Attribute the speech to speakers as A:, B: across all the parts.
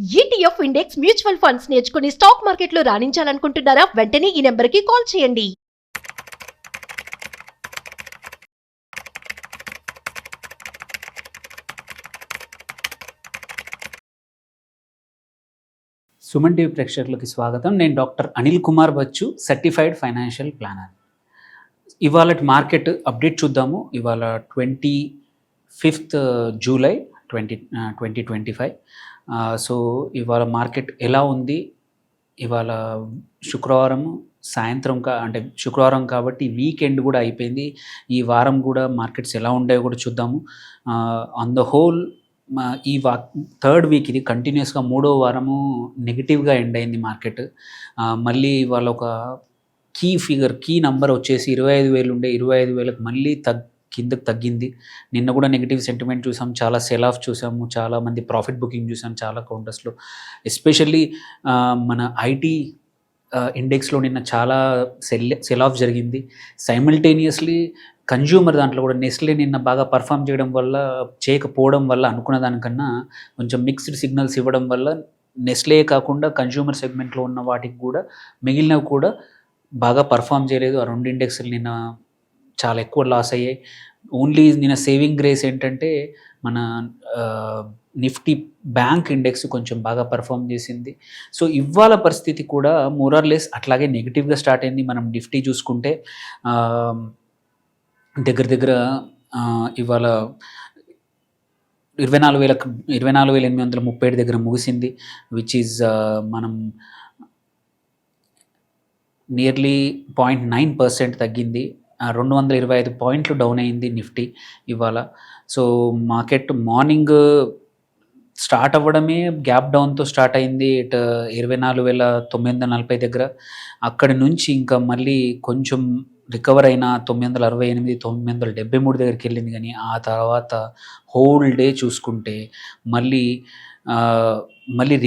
A: ETF index mutual funds నేర్చుకుని stock మార్కెట్లో రాణించాలనుకుంటున్నారా? వెంటనే ఈ నెంబర్కి కాల్ చేయండి.
B: సుమన్ టీవీ ప్రేక్షకులకి స్వాగతం. నేను doctor Anil Kumar Bachchu, certified financial planner. ఇవాళ మార్కెట్ అప్డేట్ చూద్దాము. ఇవాళ 25th జూలై 2025. సో ఇవాళ మార్కెట్ ఎలా ఉంది? ఇవాళ శుక్రవారం సాయంత్రం అంటే శుక్రవారం కాబట్టి వీకెండ్ కూడా అయిపోయింది. ఈ వారం కూడా మార్కెట్స్ ఎలా ఉంటాయో కూడా చూద్దాము. ఆన్ ద హోల్ ఈ థర్డ్ వీక్ ఇది కంటిన్యూస్గా 3వ వారము నెగిటివ్గా ఎండ్ అయింది మార్కెట్. మళ్ళీ ఇవాళ ఒక కీ నంబర్ వచ్చేసి 25,000 ఉండే 25,000కి మళ్ళీ కిందకు తగ్గింది. నిన్న కూడా నెగిటివ్ సెంటిమెంట్ చూసాం, చాలా సెల్ ఆఫ్ చూసాము, చాలామంది ప్రాఫిట్ బుకింగ్ చూసాం చాలా కౌంటర్స్లో. ఎస్పెషల్లీ మన ఐటీ ఇండెక్స్లో నిన్న చాలా సెల్ ఆఫ్ జరిగింది. సైమల్టేనియస్లీ కన్జ్యూమర్ దాంట్లో కూడా నెస్లే నిన్న బాగా పర్ఫామ్ చేయకపోవడం వల్ల అనుకున్న దానికన్నా కొంచెం మిక్స్డ్ సిగ్నల్స్ ఇవ్వడం వల్ల నెస్లే కాకుండా కన్జ్యూమర్ సెగ్మెంట్లో ఉన్న వాటికి కూడా మిగిలినవి కూడా బాగా పర్ఫామ్ చేయలేదు. ఆ రెండు ఇండెక్స్లు నిన్న చాలా ఎక్కువ లాస్ అయ్యాయి. ఓన్లీ నిన్న సేవింగ్ గ్రేస్ ఏంటంటే మన నిఫ్టీ బ్యాంక్ ఇండెక్స్ కొంచెం బాగా పర్ఫామ్ చేసింది. సో ఇవాళ పరిస్థితి కూడా మోరార్లెస్ అట్లాగే నెగిటివ్గా స్టార్ట్ అయింది. మనం నిఫ్టీ చూసుకుంటే దగ్గర ఇవాళ 24,837 దగ్గర ముగిసింది. విచ్ ఈజ్ మనం నియర్లీ 0.9% తగ్గింది. 225 పాయింట్లు డౌన్ అయింది నిఫ్టీ ఇవాళ. సో మార్కెట్ మార్నింగ్ స్టార్ట్ అవ్వడమే గ్యాప్ డౌన్తో స్టార్ట్ అయింది. 24,940 దగ్గర. అక్కడి నుంచి ఇంకా మళ్ళీ కొంచెం రికవర్ అయిన 968, 973 దగ్గరికి వెళ్ళింది. కానీ ఆ తర్వాత హోల్ డే చూసుకుంటే మళ్ళీ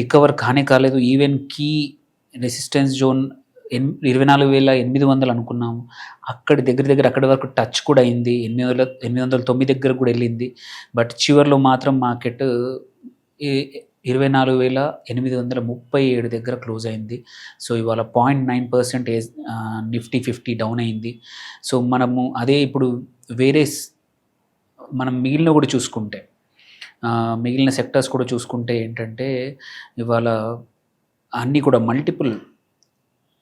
B: రికవర్ కాలేదు. ఈవెన్ కీ రెసిస్టెన్స్ జోన్ 24,800 అనుకున్నాము, అక్కడి వరకు టచ్ కూడా అయింది. 809 దగ్గర కూడా వెళ్ళింది. బట్ చివరిలో మాత్రం మార్కెట్ 24,837 దగ్గర క్లోజ్ అయింది. సో ఇవాళ 0.9% నిఫ్టీ 50 డౌన్ అయింది. సో మనము అదే ఇప్పుడు మనం మిగిలిన కూడా చూసుకుంటే మిగిలిన సెక్టర్స్ కూడా చూసుకుంటే ఏంటంటే ఇవాళ అన్నీ కూడా multiple,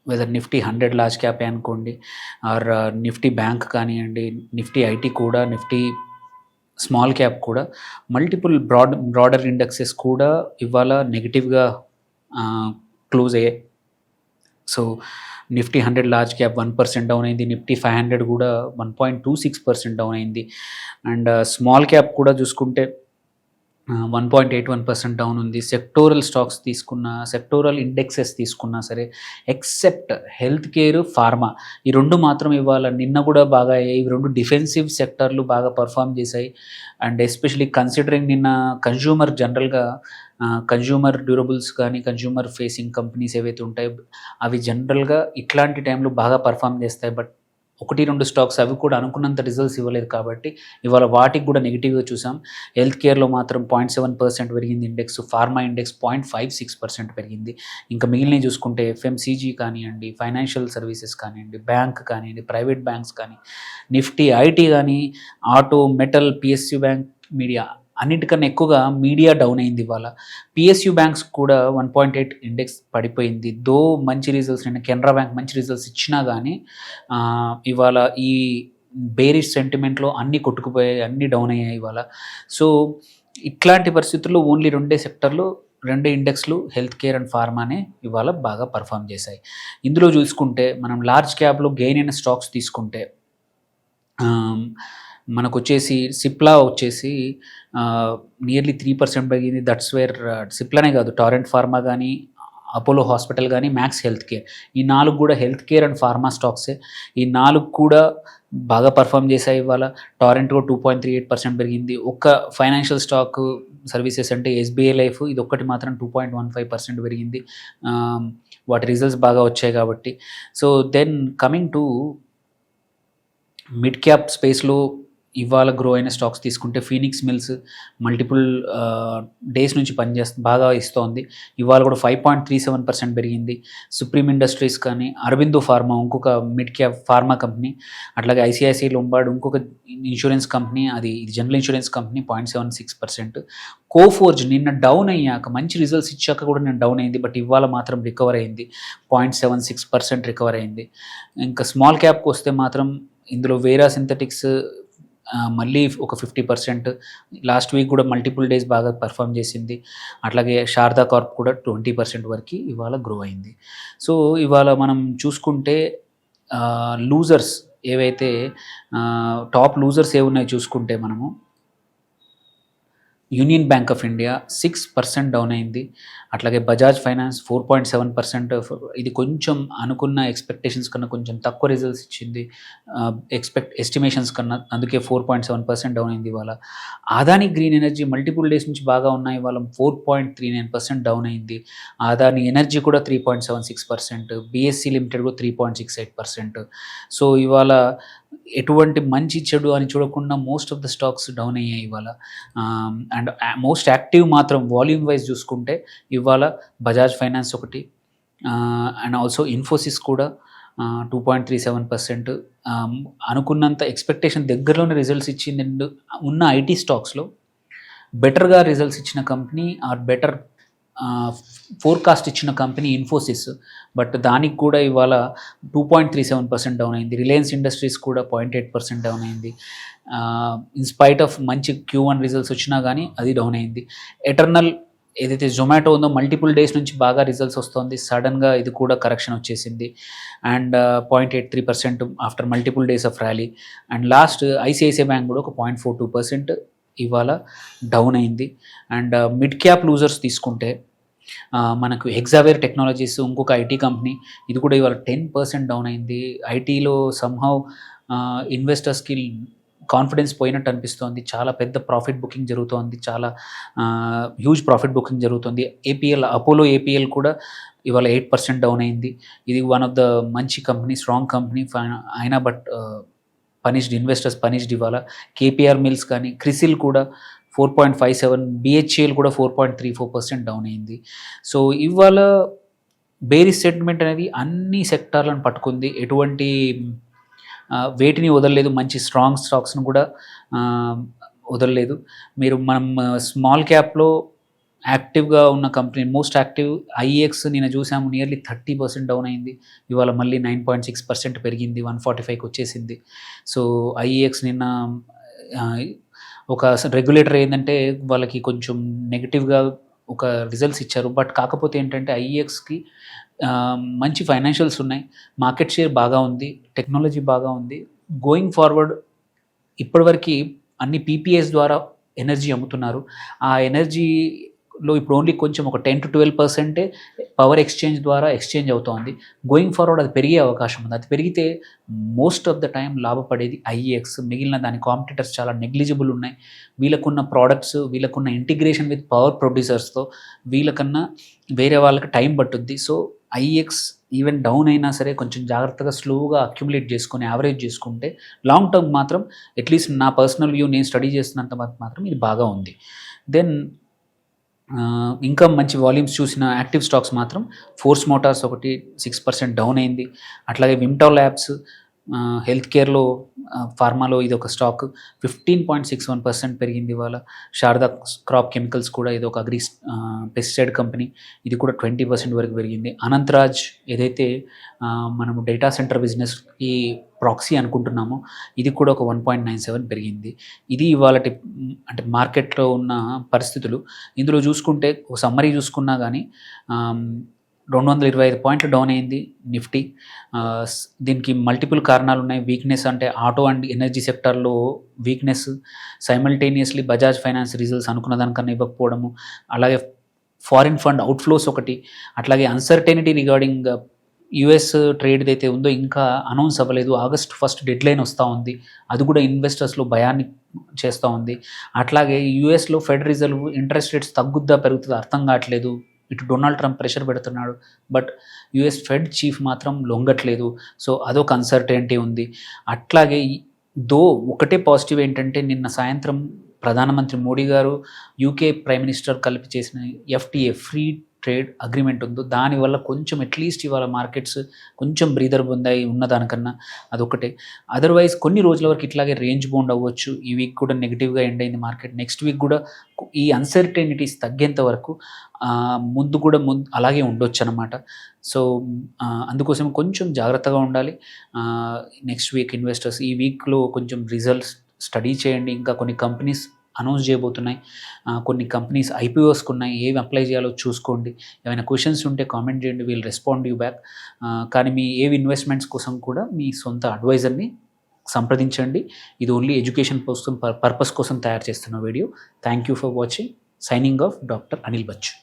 B: whether Nifty 100 large cap అనుకోండి, ఆర్ నిఫ్టీ బ్యాంక్ కానివ్వండి, నిఫ్టీ ఐటీ కూడా, నిఫ్టీ స్మాల్ క్యాప్ కూడా, మల్టిపుల్ బ్రాడర్ ఇండెక్సెస్ కూడా ఇవాళ నెగిటివ్గా క్లోజ్ అయ్యాయి. So Nifty 100 large cap 1% down అయింది. నిఫ్టీ 500 కూడా 1.26% డౌన్ అయింది. అండ్ స్మాల్ క్యాప్ కూడా చూసుకుంటే 1.81% డౌన్ ఉంది. సెక్టోరల్ స్టాక్స్ సెక్టోరల్ ఇండెక్సెస్ తీసుకున్నా సరే, ఎక్సెప్ట్ హెల్త్ కేర్, ఫార్మా, ఈ రెండు మాత్రం ఇవాళ నిన్న కూడా బాగా అయ్యాయి. ఇవి రెండు డిఫెన్సివ్ సెక్టర్లు బాగా పర్ఫామ్ చేశాయి. అండ్ ఎస్పెషలీ కన్సిడరింగ్ నిన్న కన్జ్యూమర్ డ్యూరబుల్స్ కానీ కన్జ్యూమర్ ఫేసింగ్ కంపెనీస్ ఏవైతే ఉంటాయో అవి జనరల్గా ఇట్లాంటి టైంలో బాగా పర్ఫామ్ చేస్తాయి. బట్ 1-2 స్టాక్స్ అవి కూడా అనుకున్నంత రిజల్ట్స్ ఇవ్వలేదు కాబట్టి ఇవాళ వాటికి కూడా నెగిటివ్గా చూసాం. హెల్త్ కేర్లో మాత్రం 0.7% పెరిగింది ఇండెక్స్. ఫార్మా ఇండెక్స్ 0.56% పెరిగింది. ఇంకా మిగిలినవి చూసుకుంటే ఎఫ్ఎంసీజీ కానివ్వండి, ఫైనాన్షియల్ సర్వీసెస్ కానివ్వండి, బ్యాంక్ కానివ్వండి, ప్రైవేట్ బ్యాంక్స్ కానీ, నిఫ్టీ ఐటీ కానీ, auto, metal, PSU bank, media, అన్నిటికన్నా ఎక్కువగా మీడియా డౌన్ అయింది ఇవాళ. పిఎస్యూ బ్యాంక్స్ కూడా 1.8 ఇండెక్స్ పడిపోయింది. దో మంచి రిజల్ట్స్, నేను కెనరా బ్యాంక్ మంచి రిజల్ట్స్ ఇచ్చినా కానీ ఇవాళ ఈ బేరిష్ సెంటిమెంట్లో అన్నీ కొట్టుకుపోయాయి, అన్నీ డౌన్ అయ్యాయి ఇవాళ. సో ఇట్లాంటి పరిస్థితుల్లో ఓన్లీ రెండు ఇండెక్స్లు హెల్త్ కేర్ అండ్ ఫార్మానే ఇవాళ బాగా పర్ఫామ్ చేశాయి. ఇందులో చూసుకుంటే మనం లార్జ్ క్యాప్లో గెయిన్ అయిన స్టాక్స్ తీసుకుంటే మనకు వచ్చేసి సిప్లా వచ్చేసి నియర్లీ 3% పెరిగింది. దట్స్ వేర్ సిప్లానే కాదు, టారెంట్ ఫార్మా కానీ, అపోలో హాస్పిటల్ కానీ, మ్యాక్స్ హెల్త్ కేర్, ఈ 4 కూడా హెల్త్ కేర్ అండ్ ఫార్మా స్టాక్సే. ఈ 4 కూడా బాగా పర్ఫామ్ చేశాయి ఇవాళ. టారెంట్ కూడా 2.38% పెరిగింది. ఒక్క ఫైనాన్షియల్ స్టాక్ సర్వీసెస్ అంటే ఎస్బీఐ లైఫ్, ఇది ఒక్కటి మాత్రం 2.15% పెరిగింది. వాటి రిజల్ట్స్ బాగా వచ్చాయి కాబట్టి. So then coming to mid cap స్పేస్లో ఇవాళ గ్రో అయిన స్టాక్స్ తీసుకుంటే ఫీనిక్స్ మిల్స్ మల్టిపుల్ డేస్ నుంచి బాగా ఇస్తోంది. ఇవాళ కూడా 5.37% పెరిగింది. సుప్రీం ఇండస్ట్రీస్ కానీ, అరబిందో ఫార్మా ఇంకొక మిడ్ క్యాప్ ఫార్మా కంపెనీ, అట్లాగే ఐసిఐసిఐ లొంబార్డ్ ఇంకొక ఇన్సూరెన్స్ కంపెనీ, ఇది జనరల్ ఇన్సూరెన్స్ కంపెనీ 0.76%. కోఫోర్జ్ నిన్న డౌన్ అయ్యాక మంచి రిజల్ట్స్ ఇచ్చాక కూడా నిన్న డౌన్ అయింది, బట్ ఇవాళ మాత్రం రికవర్ అయింది, 0.76% రికవర్ అయింది. ఇంకా స్మాల్ క్యాప్కి వస్తే మాత్రం ఇందులో వేరా సింథటిక్స్ మళ్ళీ ఒక 50%, లాస్ట్ వీక్ కూడా మల్టిపుల్ డేస్ బాగా పర్ఫామ్ చేసింది. అట్లాగే శారదా కార్ప్ కూడా 20% వరకు ఇవాళ గ్రో అయింది. సో ఇవాళ మనం చూసుకుంటే లూజర్స్ ఏవైతే టాప్ లూజర్స్ ఏమున్నాయో చూసుకుంటే మనము union bank of India 6% down అయింది. అట్లాగే బజాజ్ ఫైనాన్స్ 4.7%, ఇది కొంచెం అనుకున్న ఎక్స్పెక్టేషన్స్ కన్నా కొంచెం తక్కువ రిజల్ట్స్ ఇచ్చింది ఎస్టిమేషన్స్ కన్నా, అందుకే 4.7% డౌన్ అయింది ఇవాళ. Adani green energy multiple days నుంచి బాగా ఉన్నాయి, ఇవాళ 4.39% డౌన్ అయింది. అదాని ఎనర్జీ కూడా 3.76%, బిఎస్సి లిమిటెడ్ కూడా 3.68%. సో ఇవాళ ఎటువంటి మంచి చెడు అని చూడకుండా most of the stocks down అయ్యాయి ఇవాళ. అండ్ మోస్ట్ యాక్టివ్ మాత్రం వాల్యూమ్ వైజ్ చూసుకుంటే ఇవాళ బజాజ్ ఫైనాన్స్ ఒకటి, అండ్ ఆల్సో ఇన్ఫోసిస్ కూడా 2.37%. అనుకున్నంత ఎక్స్పెక్టేషన్ దగ్గరలోనే రిజల్ట్స్ ఇచ్చింది. ఉన్న ఐటీ స్టాక్స్లో బెటర్గా రిజల్ట్స్ ఇచ్చిన కంపెనీ ఆర్ బెటర్ ఫోర్కాస్ట్ ఇచ్చిన కంపెనీ ఇన్ఫోసిస్, బట్ దానికి కూడా ఇవాళ 2.37% డౌన్ అయింది. రిలయన్స్ ఇండస్ట్రీస్ కూడా 0.8% డౌన్ అయింది. ఇన్స్పైట్ ఆఫ్ మంచి Q1 రిజల్ట్స్ వచ్చినా కానీ అది డౌన్ అయింది. ఎటర్నల్ ఏదైతే జొమాటో ఉందో మల్టిపుల్ డేస్ నుంచి బాగా రిజల్ట్స్ వస్తుంది, సడన్గా ఇది కూడా కరెక్షన్ వచ్చేసింది, and 0.83% after multiple days of rally. And last ICICI bank కూడా ఒక 0.42% ఇవాళ డౌన్ అయింది. అండ్ మిడ్ క్యాప్ లూజర్స్ తీసుకుంటే మనకు హెగ్జావేర్ టెక్నాలజీస్ ఇంకొక ఐటీ కంపెనీ, ఇది కూడా ఇవాళ 10% డౌన్ అయింది. ఐటీలో సమ్హౌ ఇన్వెస్టర్స్కి కాన్ఫిడెన్స్ పోయినట్టు అనిపిస్తోంది. చాలా పెద్ద ప్రాఫిట్ బుకింగ్ జరుగుతోంది, చాలా హ్యూజ్ ప్రాఫిట్ బుకింగ్ జరుగుతుంది. అపోలో ఏపీఎల్ కూడా ఇవాళ 8% డౌన్ అయింది. ఇది వన్ ఆఫ్ ద మంచి కంపెనీ, స్ట్రాంగ్ కంపెనీ అయినా బట్ ఇన్వెస్టర్స్ పనిష్డ్ ఇవాళ. కేపీఆర్ మిల్స్ కానీ, క్రిసిల్ కూడా 4.57, బిహెచ్ఏల్ కూడా 4.34% డౌన్ అయింది. సో ఇవాళ బేరిష్ సెంటిమెంట్ అనేది అన్ని సెక్టార్లను పట్టుకుంది, ఎటువంటి వేటిని వదలలేదు, మంచి స్ట్రాంగ్ స్టాక్స్ను కూడా వదలలేదు. మనం స్మాల్ క్యాప్లో యాక్టివ్గా ఉన్న కంపెనీ మోస్ట్ యాక్టివ్ ఐఎక్స్ నిన్న చూసాము, నియర్లీ 30% డౌన్ అయింది, ఇవాళ మళ్ళీ 9.6% పెరిగింది, 145కి వచ్చేసింది. సో ఐఎక్స్ నిన్న ఒక రెగ్యులేటర్ ఏంటంటే వాళ్ళకి కొంచెం నెగిటివ్గా ఒక రిజల్ట్స్ ఇచ్చారు, బట్ కాకపోతే ఏంటంటే ఐఎక్స్కి మంచి ఫైనాన్షియల్స్ ఉన్నాయి, మార్కెట్ షేర్ బాగా ఉంది, టెక్నాలజీ బాగా ఉంది. గోయింగ్ ఫార్వర్డ్ ఇప్పటివరకు అన్ని పీపీఎస్ ద్వారా ఎనర్జీ అమ్ముతున్నారు. ఆ ఎనర్జీలో ఇప్పుడు ఓన్లీ కొంచెం ఒక 10 to 12% పవర్ ఎక్స్చేంజ్ ద్వారా ఎక్స్చేంజ్ అవుతోంది. గోయింగ్ ఫార్వర్డ్ అది పెరిగే అవకాశం ఉంది. అది పెరిగితే మోస్ట్ ఆఫ్ ద టైం లాభపడేది ఐఎక్స్. మిగిలిన దాని కాంపిటీటర్స్ చాలా నెగ్లిజిబుల్ ఉన్నాయి. వీళ్ళకున్న ప్రోడక్ట్స్, వీళ్ళకున్న ఇంటిగ్రేషన్ విత్ పవర్ ప్రొడ్యూసర్స్తో వీళ్ళకన్నా వేరే వాళ్ళకి టైం పట్టుద్ది. సో ఐఎక్స్ ఈవెన్ డౌన్ అయినా సరే కొంచెం జాగ్రత్తగా స్లోగా అక్యుములేట్ చేసుకొని యావరేజ్ చేసుకుంటే లాంగ్ టర్మ్ మాత్రం అట్లీస్ట్ నా పర్సనల్ వ్యూ, నేను స్టడీ చేస్తున్నంత మాత్రం ఇది బాగా ఉంది. దెన్ ఇంకా మంచి వాల్యూమ్స్ చూసిన యాక్టివ్ స్టాక్స్ మాత్రం ఫోర్స్ మోటార్స్ ఒకటి 6% డౌన్ అయింది. అట్లాగే విమ్టా ల్యాబ్స్ హెల్త్ కేర్లో ఫార్మాలో ఇది ఒక స్టాక్ 15.61% పెరిగింది ఇవాళ. శారదా క్రాప్ కెమికల్స్ కూడా ఇది ఒక అగ్రి పెస్టిసైడ్ కంపెనీ, ఇది కూడా 20% వరకు పెరిగింది. అనంతరాజ్ ఏదైతే మనము డేటా సెంటర్ బిజినెస్కి ప్రాక్సీ అనుకుంటున్నామో ఇది కూడా ఒక 1.97 పెరిగింది. ఇది ఇవాళ అంటే మార్కెట్లో ఉన్న పరిస్థితులు. ఇందులో చూసుకుంటే ఒక సమ్మరీ చూసుకున్నా కానీ 225 పాయింట్లు డౌన్ అయింది నిఫ్టీ. దీనికి మల్టిపుల్ కారణాలు ఉన్నాయి. వీక్నెస్ అంటే ఆటో అండ్ ఎనర్జీ సెక్టార్లో weakness, simultaneously Bajaj finance results అనుకున్న దానికన్నా ఇవ్వకపోవడము, అలాగే ఫారిన్ ఫండ్ అవుట్ఫ్లోస్ ఒకటి, అట్లాగే అన్సర్టెనిటీ రిగార్డింగ్ యుఎస్ ట్రేడ్ అయితే ఉందో ఇంకా అనౌన్స్ అవ్వలేదు. August 1 డెడ్ లైన్ వస్తూ ఉంది, అది కూడా ఇన్వెస్టర్స్లో భయాన్ని చేస్తూ ఉంది. అట్లాగే యుఎస్లో ఫెడ్ రిజర్వ్ ఇంట్రెస్ట్ రేట్స్ తగ్గుద్దా పెరుగుతుందా అర్థం కావట్లేదు. ఇటు డొనాల్డ్ ట్రంప్ ప్రెషర్ పెడుతున్నాడు, బట్ యుఎస్ ఫెడ్ చీఫ్ మాత్రం లొంగట్లేదు. సో అదొక అన్సర్టెనిటీ ఉంది. అట్లాగే దో ఒకటే పాజిటివ్ ఏంటంటే నిన్న సాయంత్రం ప్రధానమంత్రి మోడీ గారు యూకే ప్రైమ్ మినిస్టర్ కలిపి చేసిన ఎఫ్టీఏ ఫ్రీ ట్రేడ్ అగ్రిమెంట్ ఉందో దానివల్ల కొంచెం అట్లీస్ట్ ఇవాళ మార్కెట్స్ కొంచెం బ్రీదర్ పొందాయి ఉన్నదానికన్నా, అదొకటే. అదర్వైజ్ కొన్ని రోజుల వరకు ఇట్లాగే రేంజ్ బౌండ్ అవ్వచ్చు. ఈ వీక్ కూడా నెగిటివ్గా ఎండ్ అయింది మార్కెట్. నెక్స్ట్ వీక్ కూడా ఈ అన్సర్టెనిటీస్ తగ్గేంత వరకు ముందు అలాగే ఉండొచ్చు అనమాట. సో అందుకోసం కొంచెం జాగ్రత్తగా ఉండాలి. నెక్స్ట్ వీక్ ఇన్వెస్టర్స్ ఈ వీక్లో కొంచెం రిజల్ట్స్ స్టడీ చేయండి. ఇంకా కొన్ని కంపెనీస్ అనౌన్స్ చేయబోతున్నాయి, కొన్ని కంపెనీస్ ఐపీఓస్కి ఉన్నాయి, ఏవి అప్లై చేయాలో చూసుకోండి. ఏమైనా క్వశ్చన్స్ ఉంటే కామెంట్ చేయండి, వీల్ రెస్పాండ్ యూ బ్యాక్. కానీ మీ ఏవి ఇన్వెస్ట్మెంట్స్ కోసం కూడా మీ సొంత అడ్వైజర్ని సంప్రదించండి. ఇది ఓన్లీ ఎడ్యుకేషన్ పర్పస్ కోసం తయారు చేస్తున్న వీడియో. Thank you for watching. Signing off doctor Anil Bachu.